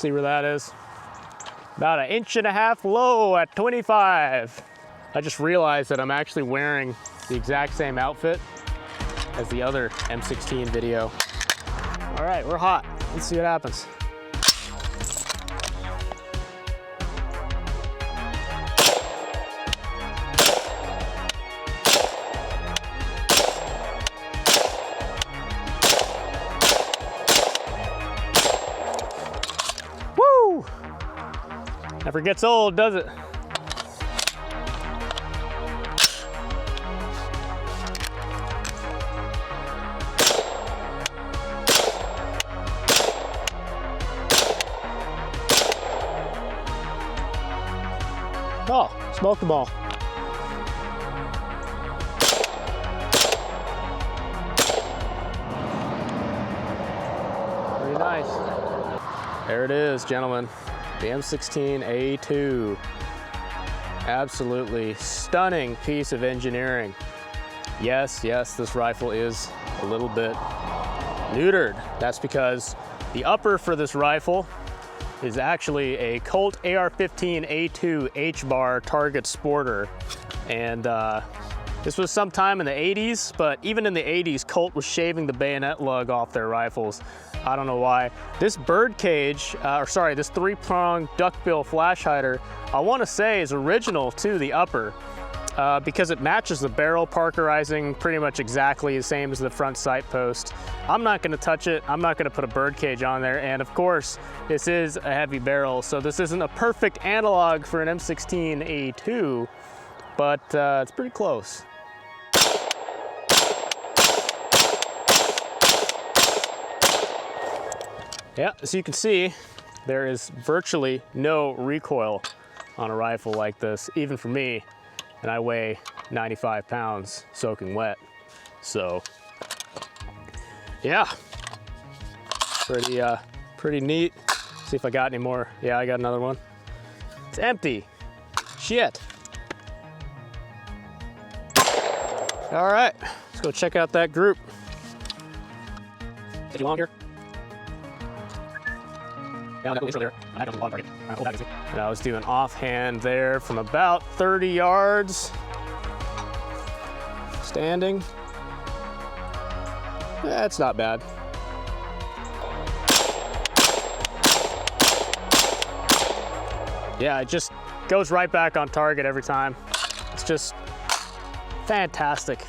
See where that is? About 1.5 inches low at 25. I just realized that I'm actually wearing the exact same outfit as the other M16 video. All right, we're hot. Let's see what happens. Woo! Never gets old, does it? Oh, smoked the ball. Pretty nice. There it is, gentlemen. The M16A2. Absolutely stunning piece of engineering. Yes, this rifle is a little bit neutered. That's because the upper for this rifle is actually a Colt AR-15A2 H-bar target sporter. And this was sometime in the 80s, but even in the 80s, Colt was shaving the bayonet lug off their rifles. I don't know why. This bird cage, this three-pronged duckbill flash hider, I want to say is original to the upper because it matches the barrel parkerizing pretty much exactly the same as the front sight post. I'm not going to touch it. I'm not going to put a bird cage on there. And of course, this is a heavy barrel, so this isn't a perfect analog for an M16A2, but it's pretty close. Yeah, as you can see, there is virtually no recoil on a rifle like this, even for me, and I weigh 95 pounds soaking wet. So, yeah, pretty neat. See if I got any more. Yeah, I got another one. It's empty. Shit. All right, let's go check out that group. Is it long here? And I was doing offhand there from about 30 yards. Standing. That's not bad. Yeah, it just goes right back on target every time. It's just fantastic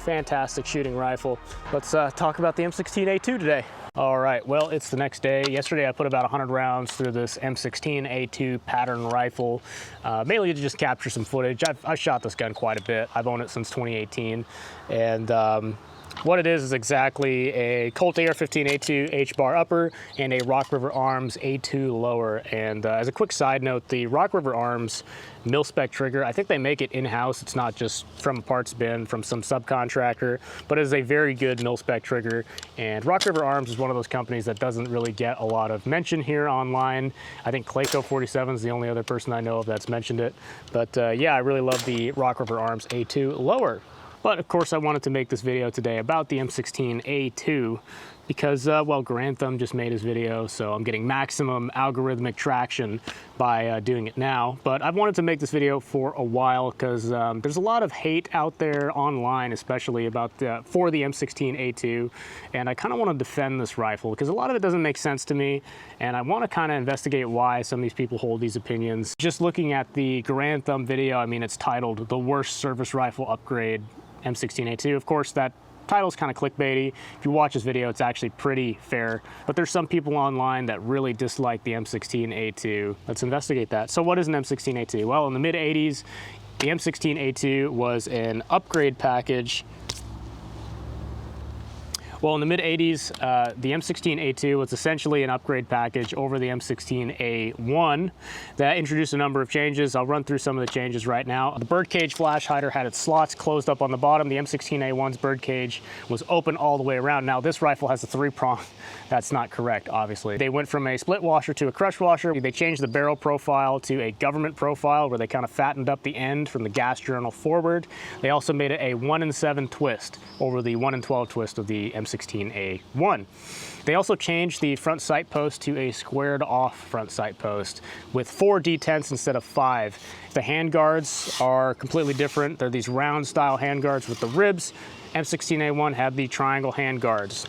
shooting rifle. Let's talk about the M16A2 today. All right, well, it's the next day. Yesterday, I put about 100 rounds through this M16A2 pattern rifle, mainly to just capture some footage. I've shot this gun quite a bit. I've owned it since 2018, and what it is exactly a Colt AR-15A2 H-bar upper and a Rock River Arms A2 lower. And as a quick side note, the Rock River Arms mil-spec trigger, I think they make it in-house. It's not just from a parts bin from some subcontractor, but it is a very good mil-spec trigger. And Rock River Arms is one of those companies that doesn't really get a lot of mention here online. I think Clayco 47 is the only other person I know of that's mentioned it. But yeah, I really love the Rock River Arms A2 lower. But of course, I wanted to make this video today about the M16A2 because, well, Grantham just made his video, so I'm getting maximum algorithmic traction by doing it now. But I've wanted to make this video for a while because there's a lot of hate out there online, especially about for the M16A2, and I kind of want to defend this rifle because a lot of it doesn't make sense to me, and I want to kind of investigate why some of these people hold these opinions. Just looking at the Grantham video, I mean, it's titled "The Worst Service Rifle Upgrade M16A2. Of course, that title's kind of clickbaity. If you watch this video, it's actually pretty fair. But there's some people online that really dislike the M16A2. Let's investigate that. So what is an M16A2? Well, in the mid-80s, the M16A2 was an upgrade package. Well, in the mid-80s, the M16A2 was essentially an upgrade package over the M16A1 that introduced a number of changes. I'll run through some of the changes right now. The birdcage flash hider had its slots closed up on the bottom. The M16A1's birdcage was open all the way around. Now, this rifle has a three-prong. That's not correct, obviously. They went from a split washer to a crush washer. They changed the barrel profile to a government profile where they kind of fattened up the end from the gas journal forward. They also made it a 1-in-7 twist over the 1-in-12 twist of the M16A1. M16A1. They also changed the front sight post to a squared off front sight post with 4 detents instead of 5. The handguards are completely different. They're these round style handguards with the ribs. M16A1 had the triangle handguards.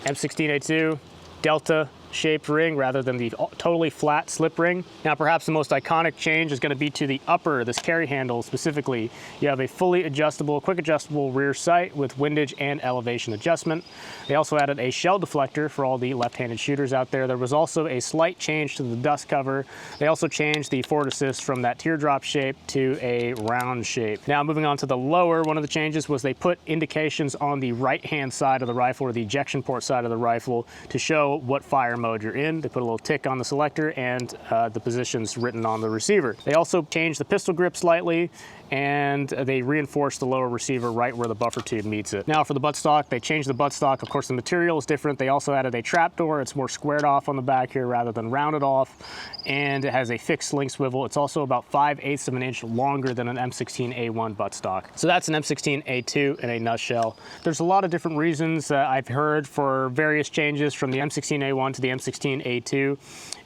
M16A2, delta shaped ring rather than the totally flat slip ring. Now perhaps the most iconic change is going to be to the upper, this carry handle specifically. You have a fully adjustable, quick adjustable rear sight with windage and elevation adjustment. They also added a shell deflector for all the left-handed shooters out there. There was also a slight change to the dust cover. They also changed the forward assist from that teardrop shape to a round shape. Now moving on to the lower, one of the changes was they put indications on the right-hand side of the rifle or the ejection port side of the rifle to show what fire mode you're in. They put a little tick on the selector and the positions written on the receiver. They also changed the pistol grip slightly, and they reinforced the lower receiver right where the buffer tube meets it. Now for the buttstock, they changed the buttstock. Of course, the material is different. They also added a trapdoor. It's more squared off on the back here rather than rounded off, and it has a fixed sling swivel. It's also about 5/8 of an inch longer than an M16A1 buttstock. So that's an M16A2 in a nutshell. There's a lot of different reasons I've heard for various changes from the M16A1 to the M16A2.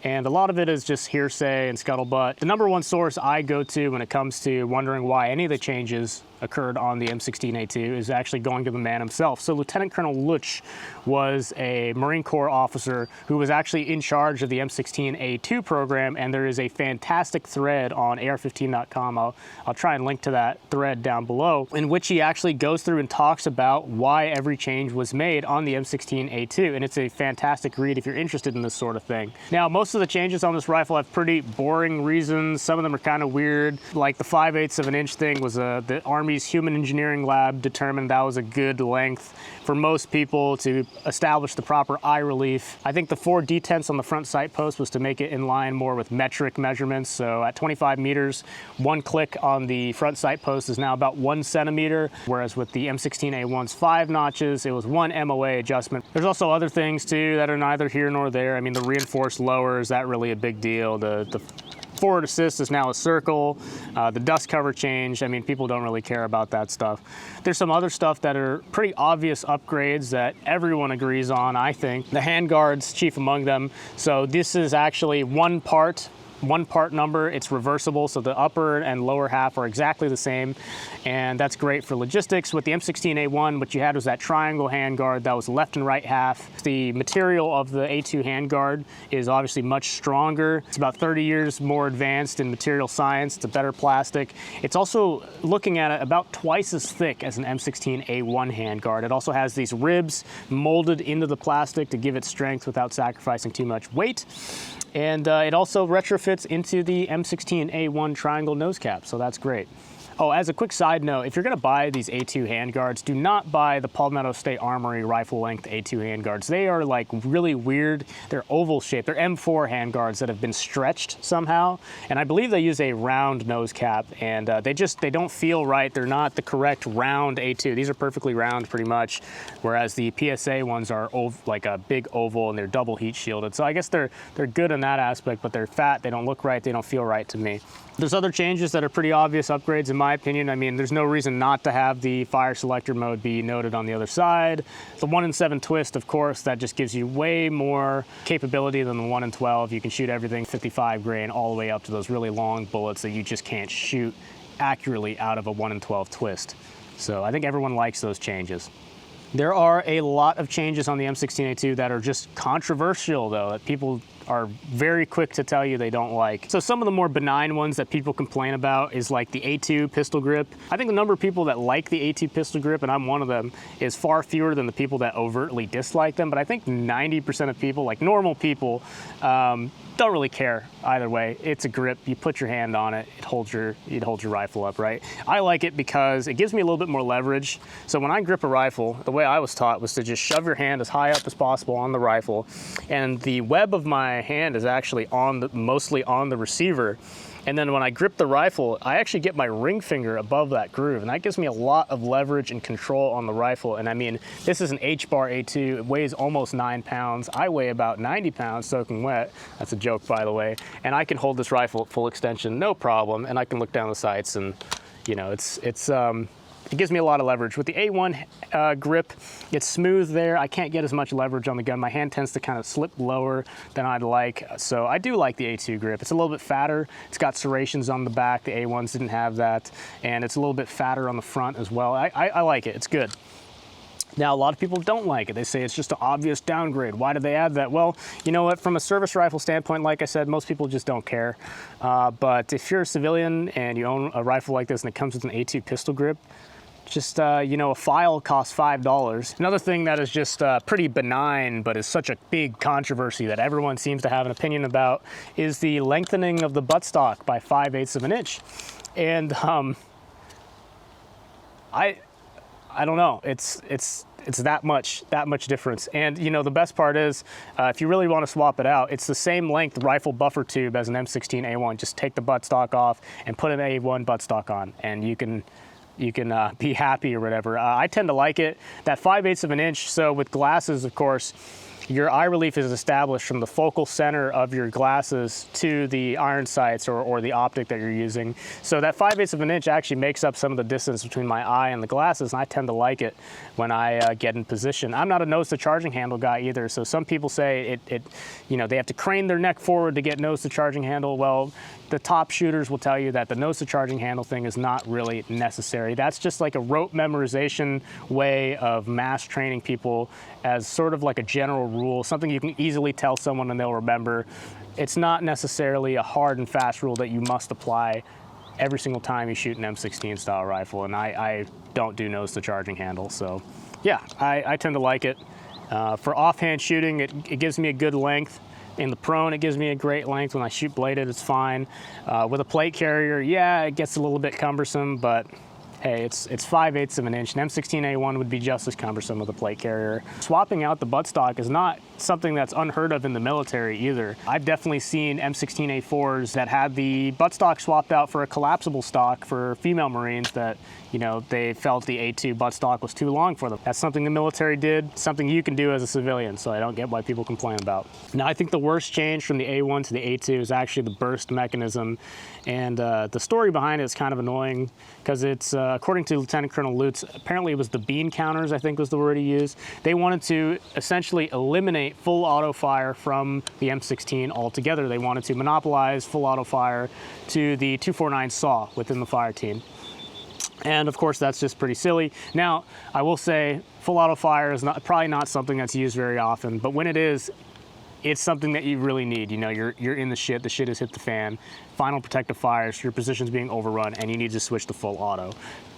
And a lot of it is just hearsay and scuttlebutt. The number one source I go to when it comes to wondering why any of the changes occurred on the M16A2 is actually going to the man himself. So Lieutenant Colonel Lutsch was a Marine Corps officer who was actually in charge of the M16A2 program, and there is a fantastic thread on AR15.com. I'll try and link to that thread down below, in which he actually goes through and talks about why every change was made on the M16A2, and it's a fantastic read if you're interested in this sort of thing. Now, most of the changes on this rifle have pretty boring reasons. Some of them are kind of weird, like the 5/8 of an inch thing was the Army's Human Engineering Lab determined that was a good length for most people to establish the proper eye relief. I think the 4 detents on the front sight post was to make it in line more with metric measurements. So at 25 meters, 1 click on the front sight post is now about 1 centimeter, whereas with the M16A1's 5 notches, it was 1 MOA adjustment. There's also other things too that are neither here nor there. I mean, the reinforced lower, is that really a big deal? The forward assist is now a circle. The dust cover changed. I mean, people don't really care about that stuff. There's some other stuff that are pretty obvious upgrades that everyone agrees on, I think. The handguards, chief among them. So this is actually one part number. It's reversible, so the upper and lower half are exactly the same, and that's great for logistics. With the M16A1, what you had was that triangle handguard that was left and right half. The material of the A2 handguard is obviously much stronger. It's about 30 years more advanced in material science. It's a better plastic. It's also, looking at it, about twice as thick as an M16A1 handguard. It also has these ribs molded into the plastic to give it strength without sacrificing too much weight. And it also retrofits into the M16A1 triangle nose cap, so that's great. Oh, as a quick side note, if you're gonna buy these A2 handguards, do not buy the Palmetto State Armory rifle length A2 handguards. They are like really weird. They're oval shaped. They're M4 handguards that have been stretched somehow. And I believe they use a round nose cap, and they don't feel right. They're not the correct round A2. These are perfectly round pretty much, whereas the PSA ones are like a big oval and they're double heat shielded. So I guess they're good in that aspect, but they're fat, they don't look right, they don't feel right to me. There's other changes that are pretty obvious upgrades in my opinion. I mean, there's no reason not to have the fire selector mode be noted on the other side. The 1 in 7 twist, of course, that just gives you way more capability than the 1 in 12. You can shoot everything 55 grain all the way up to those really long bullets that you just can't shoot accurately out of a 1 in 12 twist. So I think everyone likes those changes. There are a lot of changes on the M16A2 that are just controversial though, that people are very quick to tell you they don't like. So some of the more benign ones that people complain about is like the A2 pistol grip. I think the number of people that like the A2 pistol grip, and I'm one of them, is far fewer than the people that overtly dislike them. But I think 90% of people, like normal people, don't really care either way. It's a grip, you put your hand on it, it holds your rifle up, right? I like it because it gives me a little bit more leverage. So when I grip a rifle, the way I was taught was to just shove your hand as high up as possible on the rifle, and the web of my hand is actually mostly on the receiver. And then when I grip the rifle, I actually get my ring finger above that groove, and that gives me a lot of leverage and control on the rifle. And I mean, this is an H-bar A2, it weighs almost 9 pounds. I weigh about 90 pounds soaking wet. That's a joke, by the way. And I can hold this rifle at full extension, no problem, and I can look down the sights, and you know, it's it gives me a lot of leverage. With the A1 grip, it's smooth there. I can't get as much leverage on the gun. My hand tends to kind of slip lower than I'd like. So I do like the A2 grip. It's a little bit fatter. It's got serrations on the back. The A1s didn't have that. And it's a little bit fatter on the front as well. I like it. It's good. Now, a lot of people don't like it. They say it's just an obvious downgrade. Why did they add that? Well, you know what? From a service rifle standpoint, like I said, most people just don't care. But if you're a civilian and you own a rifle like this and it comes with an A2 pistol grip, just, you know, a file costs $5. Another thing that is just pretty benign, but is such a big controversy that everyone seems to have an opinion about, is the lengthening of the buttstock by 5/8 of an inch. And I don't know. It's that much difference. And you know, the best part is, if you really want to swap it out, it's the same length rifle buffer tube as an M16A1. Just take the buttstock off and put an A1 buttstock on, and you can be happy or whatever. I tend to like it. That 5/8 of an inch. So with glasses, of course, your eye relief is established from the focal center of your glasses to the iron sights or the optic that you're using. So that 5/8 of an inch actually makes up some of the distance between my eye and the glasses, and I tend to like it when I get in position. I'm not a nose to charging handle guy either. So some people say you know, they have to crane their neck forward to get nose to charging handle. Well, the top shooters will tell you that the nose to charging handle thing is not really necessary. That's just like a rote memorization way of mass training people as sort of like a general rule, something you can easily tell someone and they'll remember. It's not necessarily a hard and fast rule that you must apply every single time you shoot an M16 style rifle, and I don't do nose to charging handle. So yeah, I tend to like it. For offhand shooting, it gives me a good length. In the prone, it gives me a great length. When I shoot bladed, it's fine. With a plate carrier, yeah, it gets a little bit cumbersome, but hey, it's 5/8 of an inch. An M16A1 would be just as cumbersome with a plate carrier. Swapping out the buttstock is not something that's unheard of in the military either. I've definitely seen M16A4s that had the buttstock swapped out for a collapsible stock for female Marines that, you know, they felt the A2 buttstock was too long for them. That's something the military did, something you can do as a civilian, so I don't get why people complain about. Now, I think the worst change from the A1 to the A2 is actually the burst mechanism, and the story behind it is kind of annoying because it's, according to Lieutenant Colonel Lutz, apparently it was the bean counters, I think was the word he used. They wanted to essentially eliminate full auto fire from the M16 altogether. They wanted to monopolize full auto fire to the 249 SAW within the fire team. And of course, that's just pretty silly. Now, I will say full auto fire is probably not something that's used very often, but when it is, it's something that you really need. You know, you're in the shit has hit the fan, final protective fire, so your position's being overrun, and you need to switch to full auto.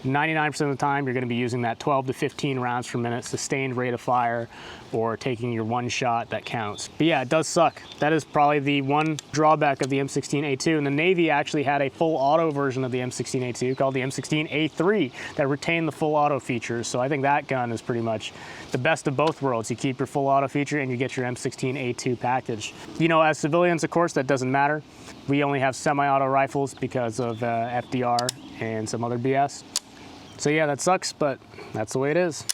99% of the time, you're going to be using that 12 to 15 rounds per minute sustained rate of fire, or taking your one shot that counts. But yeah, it does suck. That is probably the one drawback of the M16A2, and the Navy actually had a full auto version of the M16A2 called the M16A3 that retained the full auto features. So I think that gun is pretty much the best of both worlds. You keep your full auto feature and you get your M16A2 package. You know, as civilians, of course, that doesn't matter. We only have semi-auto rifles because of FDR and some other BS. So yeah, that sucks, but that's the way it is.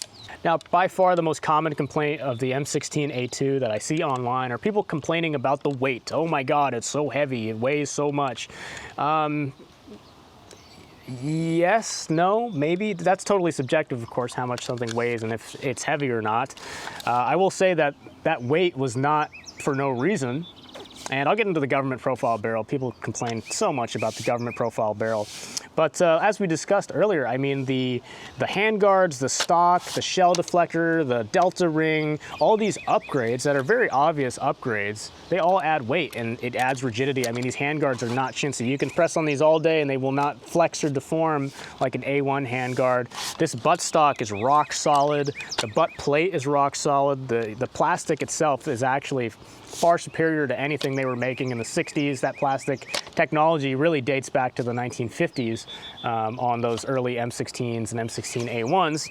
Now, by far the most common complaint of the M16A2 that I see online are people complaining about the weight. Oh my God, it's so heavy, it weighs so much. Yes, no, maybe. That's totally subjective, of course, how much something weighs and if it's heavy or not. I will say that that weight was not for no reason. And I'll get into the government profile barrel. People complain so much about the government profile barrel. But as we discussed earlier, I mean, the handguards, the stock, the shell deflector, the delta ring, all these upgrades that are very obvious upgrades, they all add weight and it adds rigidity. I mean, these handguards are not chintzy. You can press on these all day and they will not flex or deform like an A1 handguard. This buttstock is rock solid. The butt plate is rock solid. The plastic itself is actually far superior to anything they were making in the 60s. That plastic technology really dates back to the 1950s on those early M16s and M16A1s.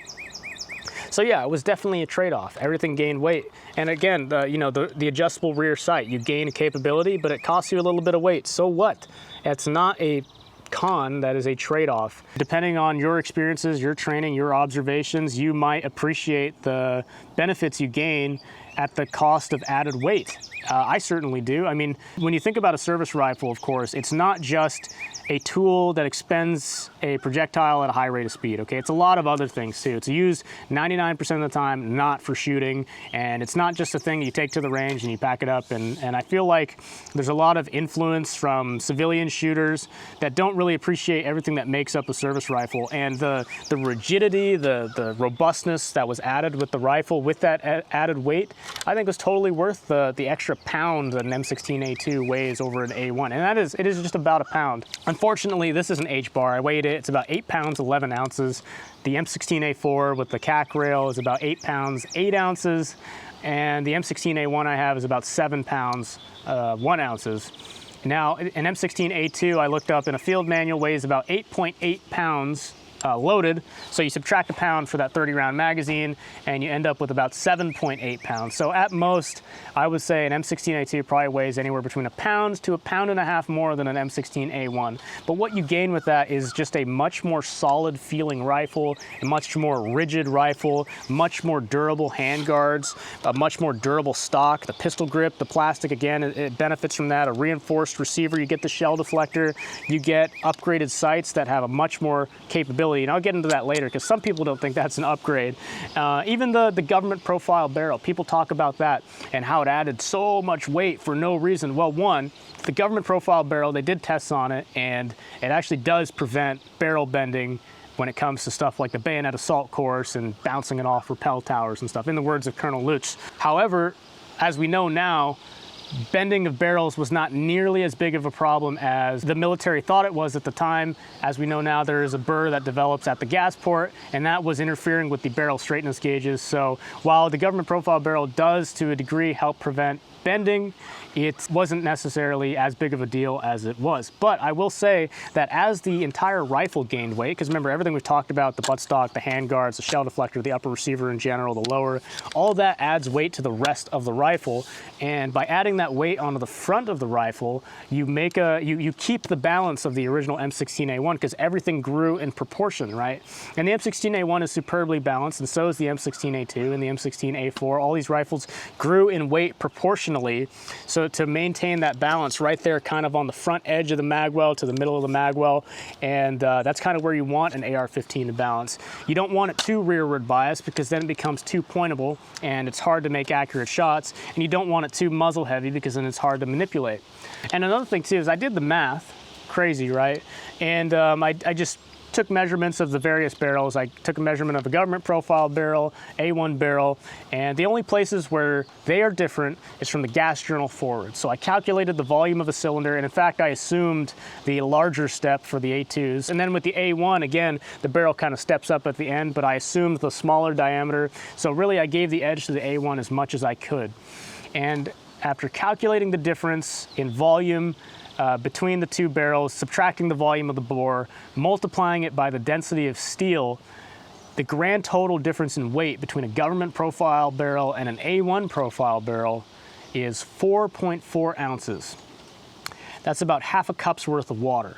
So yeah, it was definitely a trade-off. Everything gained weight. And again, the adjustable rear sight, you gain a capability, but it costs you a little bit of weight. So what? It's not a con, that is a trade-off. Depending on your experiences, your training, your observations, you might appreciate the benefits you gain at the cost of added weight. I certainly do. I mean, when you think about a service rifle, of course, it's not just a tool that expends a projectile at a high rate of speed, okay? It's a lot of other things too. It's used 99% of the time not for shooting, and it's not just a thing you take to the range and you pack it up, and I feel like there's a lot of influence from civilian shooters that don't really appreciate everything that makes up a service rifle, and the rigidity, the robustness that was added with the rifle with that added weight, I think was totally worth the extra pound that an M16A2 weighs over an A1, and it is just about a pound. Unfortunately, this is an H-bar. I weighed it. It's about 8 pounds, 11 ounces. The M16A4 with the CAC rail is about 8 pounds, 8 ounces. And the M16A1 I have is about 7 pounds, 1 ounces. Now, an M16A2 I looked up in a field manual weighs about 8.8 pounds loaded. So you subtract a pound for that 30-round magazine and you end up with about 7.8 pounds. So at most, I would say an M16A2 probably weighs anywhere between a pound to a pound and a half more than an M16A1. But what you gain with that is just a much more solid feeling rifle, a much more rigid rifle, much more durable handguards, a much more durable stock. The pistol grip, the plastic, again, it benefits from that. A reinforced receiver, you get the shell deflector, you get upgraded sights that have a much more capability. And I'll get into that later because some people don't think that's an upgrade. Even the government profile barrel, people talk about that and how it added so much weight for no reason. Well, one, the government profile barrel, they did tests on it, and it actually does prevent barrel bending when it comes to stuff like the bayonet assault course and bouncing it off rappel towers and stuff, in the words of Colonel Lutz. However, as we know now, bending of barrels was not nearly as big of a problem as the military thought it was at the time. As we know now, there is a burr that develops at the gas port, and that was interfering with the barrel straightness gauges. So while the government profile barrel does, to a degree, help prevent bending, it wasn't necessarily as big of a deal as it was. But I will say that as the entire rifle gained weight, because remember everything we've talked about, the buttstock, the handguards, the shell deflector, the upper receiver in general, the lower, all that adds weight to the rest of the rifle. And by adding that weight onto the front of the rifle, you make you keep the balance of the original M16A1 because everything grew in proportion, right? And the M16A1 is superbly balanced, and so is the M16A2 and the M16A4. All these rifles grew in weight proportionally. So to maintain that balance right there kind of on the front edge of the magwell to the middle of the magwell, and that's kind of where you want an AR-15 to balance. You don't want it too rearward biased because then it becomes too pointable and it's hard to make accurate shots, and you don't want it too muzzle heavy because then it's hard to manipulate. And another thing too is I did the math, crazy, right? And I just took measurements of the various barrels. I took a measurement of a government profile barrel, A1 barrel, and the only places where they are different is from the gas journal forward. So I calculated the volume of a cylinder, and in fact I assumed the larger step for the A2s. And then with the A1, again, the barrel kind of steps up at the end, but I assumed the smaller diameter. So really I gave the edge to the A1 as much as I could. And after calculating the difference in volume between the two barrels, subtracting the volume of the bore, multiplying it by the density of steel, the grand total difference in weight between a government profile barrel and an A1 profile barrel is 4.4 ounces. That's about half a cup's worth of water.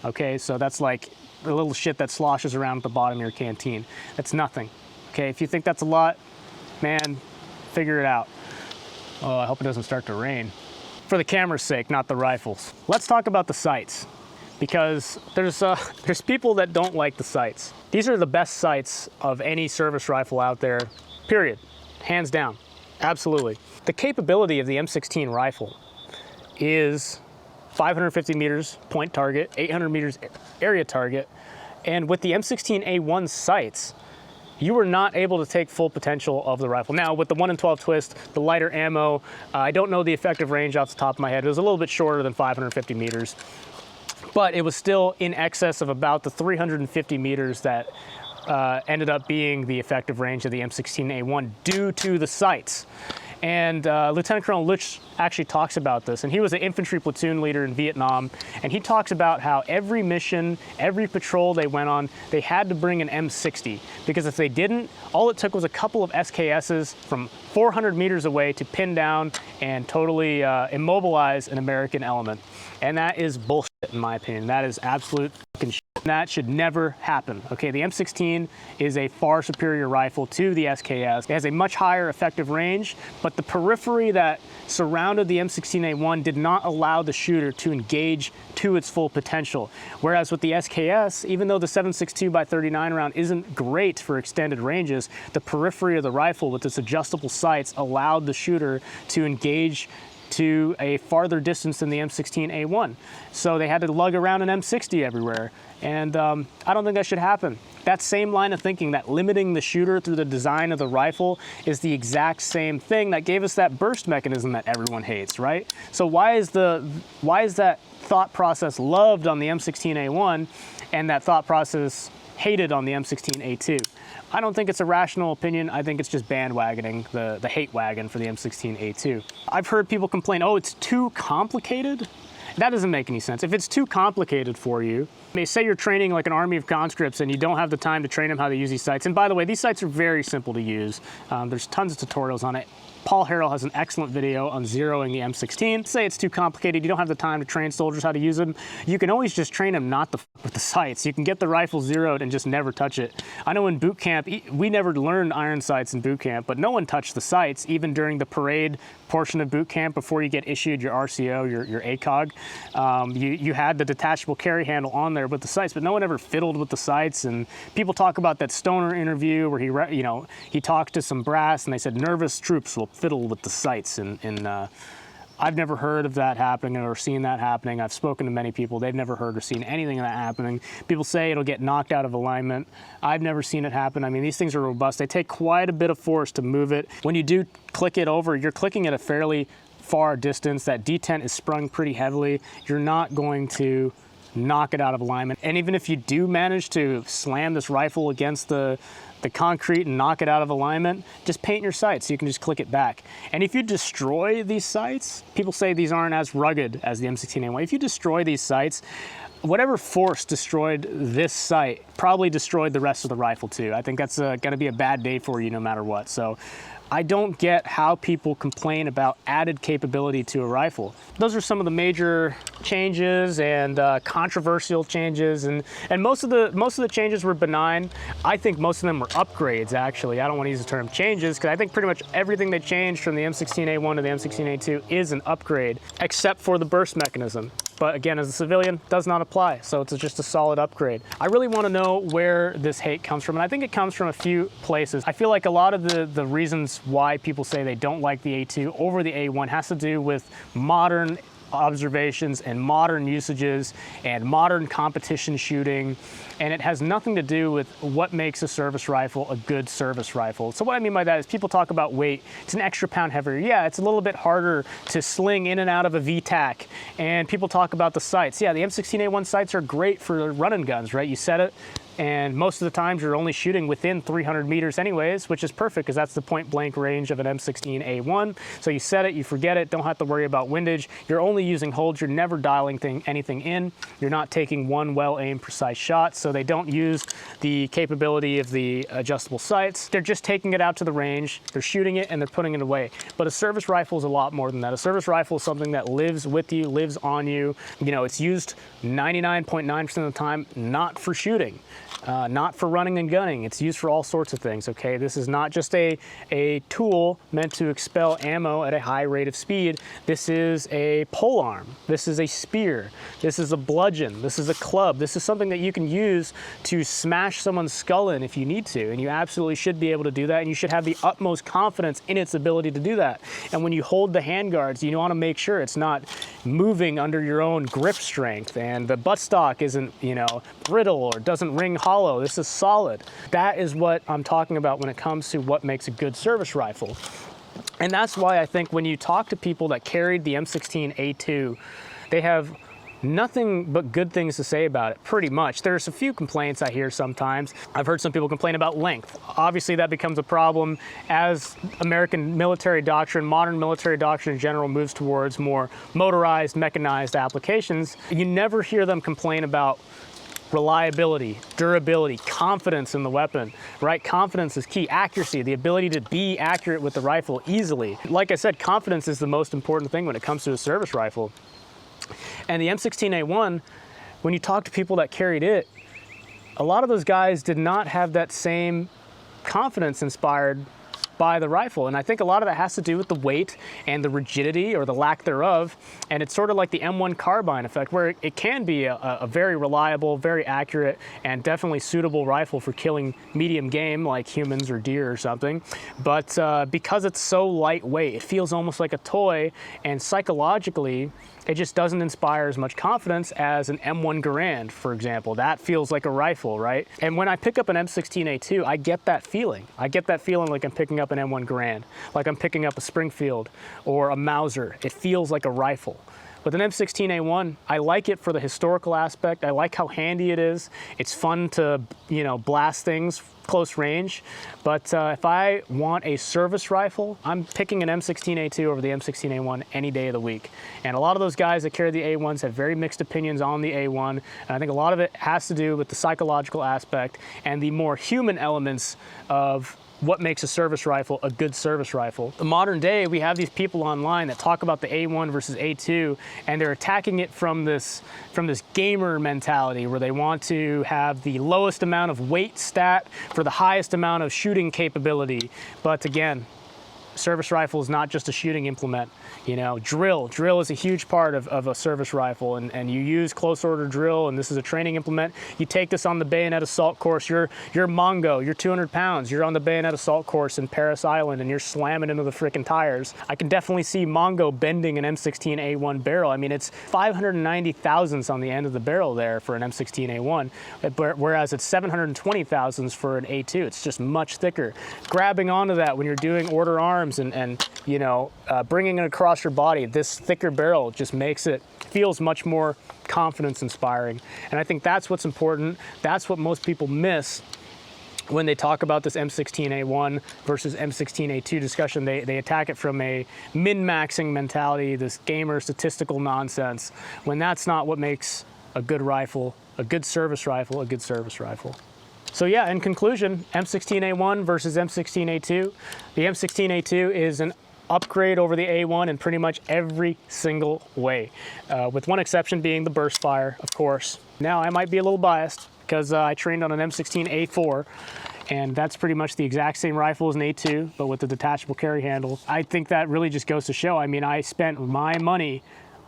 Okay, so that's like the little shit that sloshes around at the bottom of your canteen. That's nothing. Okay, if you think that's a lot, man, figure it out. Oh, I hope it doesn't start to rain. For the camera's sake, not the rifles. Let's talk about the sights, because there's people that don't like the sights. These are the best sights of any service rifle out there, period. Hands down, absolutely. The capability of the M16 rifle is 550 meters point target, 800 meters area target, and with the M16A1 sights, you were not able to take full potential of the rifle. Now, with the 1 in 12 twist, the lighter ammo, I don't know the effective range off the top of my head. It was a little bit shorter than 550 meters, but it was still in excess of about the 350 meters that ended up being the effective range of the M16A1 due to the sights. And Lieutenant Colonel Lutz actually talks about this, and he was an infantry platoon leader in Vietnam, and he talks about how every mission, every patrol they went on, they had to bring an M60, because if they didn't, all it took was a couple of SKSs from 400 meters away to pin down and totally immobilize an American element. And that is bullshit. in my opinion. That is absolute fucking shit. That should never happen. Okay, the M16 is a far superior rifle to the SKS. It has a much higher effective range, but the periphery that surrounded the M16A1 did not allow the shooter to engage to its full potential. Whereas with the SKS, even though the 7.62x39 round isn't great for extended ranges, the periphery of the rifle with its adjustable sights allowed the shooter to engage to a farther distance than the M16A1. So they had to lug around an M60 everywhere. And I don't think that should happen. That same line of thinking, that limiting the shooter through the design of the rifle, is the exact same thing that gave us that burst mechanism that everyone hates, right? So why is that thought process loved on the M16A1 and that thought process hated on the M16A2? I don't think it's a rational opinion. I think it's just bandwagoning, the hate wagon for the M16A2. I've heard people complain, oh, it's too complicated. That doesn't make any sense. If it's too complicated for you, say you're training like an army of conscripts and you don't have the time to train them how to use these sights. And by the way, these sights are very simple to use. There's tons of tutorials on it. Paul Harrell has an excellent video on zeroing the M16. Say it's too complicated, you don't have the time to train soldiers how to use them, you can always just train them not to f with the sights. You can get the rifle zeroed and just never touch it. I know in boot camp, we never learned iron sights in boot camp, but no one touched the sights, even during the parade portion of boot camp before you get issued your RCO, your ACOG. You had the detachable carry handle on there with the sights, but no one ever fiddled with the sights. And people talk about that Stoner interview where he talked to some brass and they said nervous troops will fiddle with the sights. And I've never heard of that happening or seen that happening. I've spoken to many people. They've never heard or seen anything of that happening. People say it'll get knocked out of alignment. I've never seen it happen. I mean, these things are robust. They take quite a bit of force to move it. When you do click it over, you're clicking at a fairly far distance. That detent is sprung pretty heavily. You're not going to knock it out of alignment. And even if you do manage to slam this rifle against the concrete and knock it out of alignment, just paint your sights so you can just click it back. And if you destroy these sights, people say these aren't as rugged as the M16A1. If you destroy these sights, whatever force destroyed this sight probably destroyed the rest of the rifle too. I think that's gonna be a bad day for you no matter what. So I don't get how people complain about added capability to a rifle. Those are some of the major changes and controversial changes, and most of the changes were benign. I think most of them were upgrades, actually. I don't want to use the term changes because I think pretty much everything they changed from the M16A1 to the M16A2 is an upgrade, except for the burst mechanism. But again, as a civilian, does not apply. So it's just a solid upgrade. I really want to know where this hate comes from. And I think it comes from a few places. I feel like a lot of the reasons why people say they don't like the A2 over the A1 has to do with modern observations and modern usages and modern competition shooting, and it has nothing to do with what makes a service rifle a good service rifle. So what I mean by that is people talk about weight. It's an extra pound heavier. Yeah, it's a little bit harder to sling in and out of a VTAC, and people talk about the sights. Yeah, the M16A1 sights are great for running guns, right? You set it, and most of the times you're only shooting within 300 meters anyways, which is perfect because that's the point blank range of an M16A1. So you set it, you forget it, don't have to worry about windage. You're only using holds, you're never dialing anything in. You're not taking one well-aimed precise shot, so they don't use the capability of the adjustable sights. They're just taking it out to the range, they're shooting it, and they're putting it away. But a service rifle is a lot more than that. A service rifle is something that lives with you, lives on you. You know, it's used 99.9% of the time not for shooting. Not for running and gunning. It's used for all sorts of things, okay? This is not just a tool meant to expel ammo at a high rate of speed. This is a polearm. This is a spear. This is a bludgeon. This is a club. This is something that you can use to smash someone's skull in if you need to, and you absolutely should be able to do that, and you should have the utmost confidence in its ability to do that. And when you hold the handguards, you want to make sure it's not moving under your own grip strength, and the buttstock isn't, you know, brittle or doesn't ring hollow. This is solid. That is what I'm talking about when it comes to what makes a good service rifle. And that's why I think when you talk to people that carried the M16A2, they have nothing but good things to say about it, pretty much. There's a few complaints I hear sometimes. I've heard some people complain about length. Obviously that becomes a problem as American military doctrine, modern military doctrine in general, moves towards more motorized, mechanized applications. You never hear them complain about reliability, durability, confidence in the weapon, right? Confidence is key. Accuracy, the ability to be accurate with the rifle easily. Like I said, confidence is the most important thing when it comes to a service rifle. And the M16A1, when you talk to people that carried it, a lot of those guys did not have that same confidence inspired by the rifle. And I think a lot of that has to do with the weight and the rigidity or the lack thereof. And it's sort of like the M1 carbine effect, where it can be a very reliable, very accurate, and definitely suitable rifle for killing medium game like humans or deer or something. But because it's so lightweight, it feels almost like a toy, and psychologically, it just doesn't inspire as much confidence as an M1 Garand, for example. That feels like a rifle, right? And when I pick up an M16A2, I get that feeling. I get that feeling like I'm picking up an M1 Garand, like I'm picking up a Springfield or a Mauser. It feels like a rifle. With an M16A1, I like it for the historical aspect. I like how handy it is. It's fun to, you know, blast things close range. But if I want a service rifle, I'm picking an M16A2 over the M16A1 any day of the week. And a lot of those guys that carry the A1s have very mixed opinions on the A1. And I think a lot of it has to do with the psychological aspect and the more human elements of what makes a service rifle a good service rifle. In modern day, we have these people online that talk about the A1 versus A2, and they're attacking it from this gamer mentality where they want to have the lowest amount of weight stat for the highest amount of shooting capability. But again, service rifle is not just a shooting implement. You know, drill is a huge part of a service rifle, and you use close order drill, and this is a training implement. You take this on the bayonet assault course, you're Mongo, you're 200 pounds, you're on the bayonet assault course in Paris Island, and you're slamming into the freaking tires. I can definitely see Mongo bending an M16A1 barrel. I mean, it's 590 thousandths on the end of the barrel there for an M16A1, whereas it's 720 thousandths for an A2. It's just much thicker. Grabbing onto that when you're doing order arms and you know, bringing it across your body, this thicker barrel just makes it feels much more confidence inspiring. And I think that's what's important. That's what most people miss when they talk about this M16A1 versus M16A2 discussion. They attack it from a min-maxing mentality, this gamer statistical nonsense, when that's not what makes a good rifle, a good service rifle, a good service rifle. So yeah, in conclusion, M16A1 versus M16A2. The M16A2 is an upgrade over the A1 in pretty much every single way, with one exception being the burst fire, of course. Now, I might be a little biased because I trained on an M16A4, and that's pretty much the exact same rifle as an A2, but with the detachable carry handle. I think that really just goes to show, I mean, I spent my money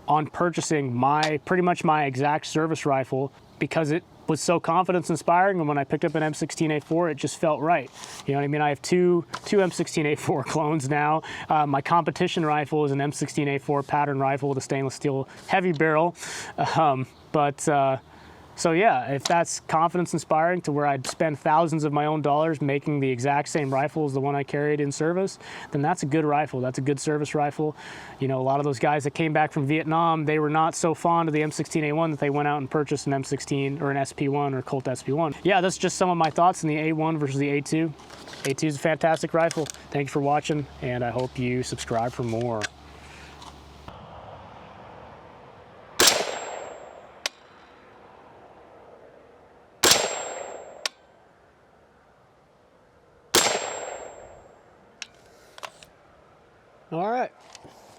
on purchasing pretty much my exact service rifle because it was so confidence inspiring, and when I picked up an M16A4, it just felt right. You know what I mean? I have two M16A4 clones now. My competition rifle is an M16A4 pattern rifle with a stainless steel heavy barrel. So yeah, if that's confidence inspiring to where I'd spend thousands of my own dollars making the exact same rifle as the one I carried in service, then that's a good rifle. That's a good service rifle. You know, a lot of those guys that came back from Vietnam, they were not so fond of the M16A1 that they went out and purchased an M16 or an SP1 or Colt SP1. Yeah, that's just some of my thoughts on the A1 versus the A2. A2 is a fantastic rifle. Thank you for watching, and I hope you subscribe for more. All right.